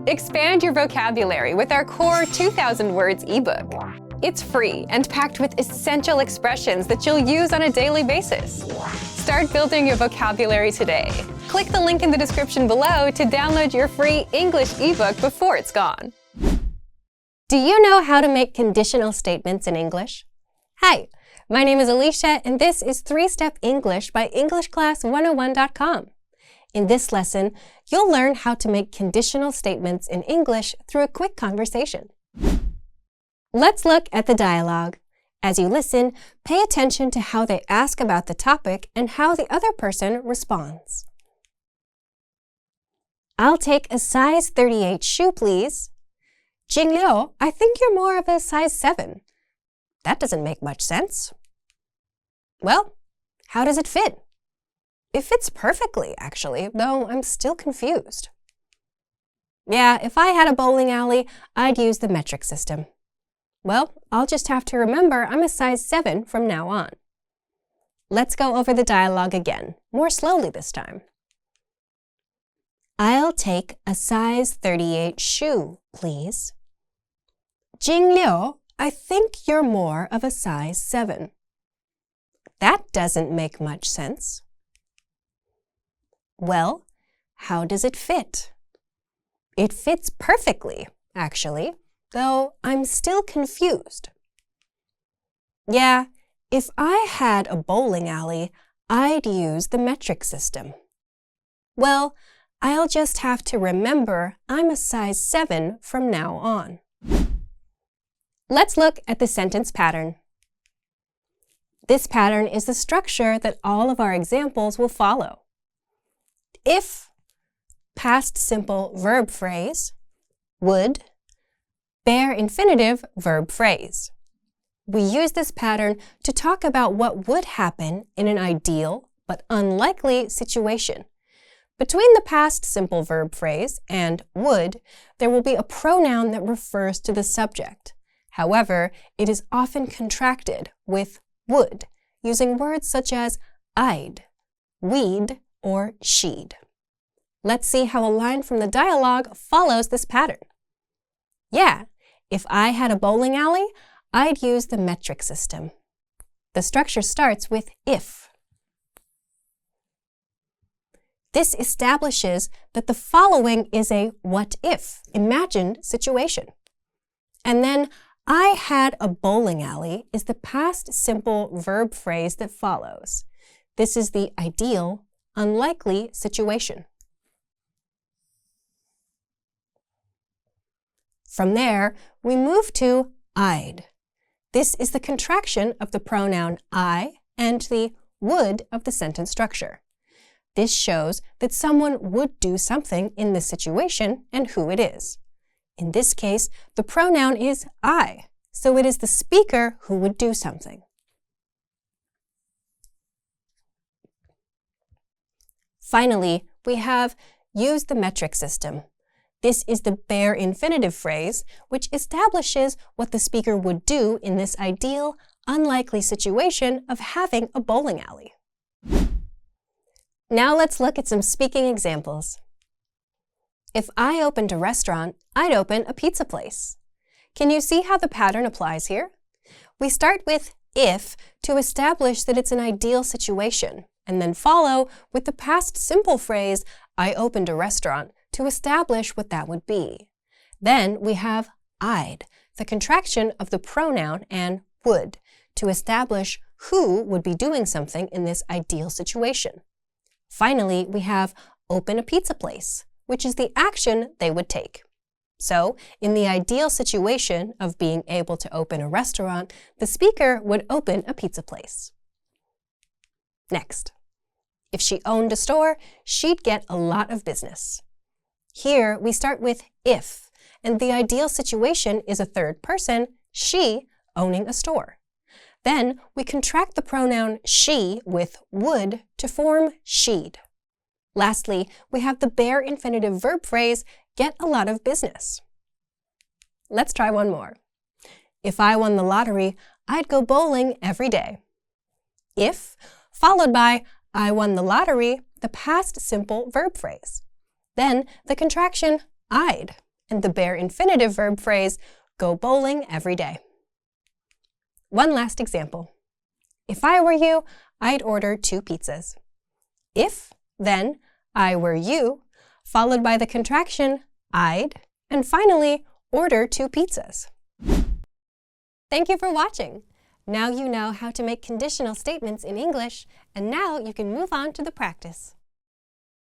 Expand your vocabulary with our core 2,000 words ebook. It's free and packed with essential expressions that you'll use on a daily basis. Start building your vocabulary today. Click the link in the description below to download your free English ebook before it's gone. Do you know how to make conditional statements in English? Hi, my name is Alicia, and this is 3-Step English by EnglishClass101.com. In this lesson, you'll learn how to make conditional statements in English through a quick conversation. Let's look at the dialogue. As you listen, pay attention to how they ask about the topic and how the other person responds. I'll take a size 38 shoe, please. Jingliu, I think you're more of a size 7. That doesn't make much sense. Well, how does it fit? It fits perfectly, actually, though I'm still confused. Yeah, if I had a bowling alley, I'd use the metric system. Well, I'll just have to remember I'm a size 7 from now on. Let's go over the dialogue again, more slowly this time. I'll take a size 38 shoe, please. Jingliu, I think you're more of a size 7. That doesn't make much sense. Well, how does it fit? It fits perfectly, actually, though I'm still confused. Yeah, if I had a bowling alley, I'd use the metric system. Well, I'll just have to remember I'm a size 7 from now on. Let's look at the sentence pattern. This pattern is the structure that all of our examples will follow. If, past simple verb phrase, would, bare infinitive verb phrase. We use this pattern to talk about what would happen in an ideal but unlikely situation. Between the past simple verb phrase and would, there will be a pronoun that refers to the subject. However, it is often contracted with would, using words such as I'd, we'd, or she'd. Let's see how a line from the dialogue follows this pattern. Yeah, if I had a bowling alley, I'd use the metric system. The structure starts with if. This establishes that the following is a what-if, imagined situation. And then, I had a bowling alley is the past simple verb phrase that follows. This is the ideal, unlikely situation. From there, we move to I'd. This is the contraction of the pronoun I and the would of the sentence structure. This shows that someone would do something in this situation and who it is. In this case, the pronoun is I, so it is the speaker who would do something. Finally, we have use the metric system. This is the bare infinitive phrase, which establishes what the speaker would do in this ideal, unlikely situation of having a bowling alley. Now let's look at some speaking examples. If I opened a restaurant, I'd open a pizza place. Can you see how the pattern applies here? We start with if to establish that it's an ideal situation, and then follow with the past simple phrase, I opened a restaurant, to establish what that would be. Then we have I'd, the contraction of the pronoun and would, to establish who would be doing something in this ideal situation. Finally, we have open a pizza place, which is the action they would take. So, in the ideal situation of being able to open a restaurant, the speaker would open a pizza place. Next, if she owned a store, she'd get a lot of business. Here, we start with if, and the ideal situation is a third person, she, owning a store. Then, we contract the pronoun she with would to form she'd. Lastly, we have the bare infinitive verb phrase, get a lot of business. Let's try one more. If I won the lottery, I'd go bowling every day. If, followed by I won the lottery, the past simple verb phrase. Then the contraction I'd and the bare infinitive verb phrase, go bowling every day. One last example. If I were you, I'd order 2 pizzas. If, then, I were you, followed by the contraction I'd, and finally, order 2 pizzas. Thank you for watching. Now you know how to make conditional statements in English, and now you can move on to the practice.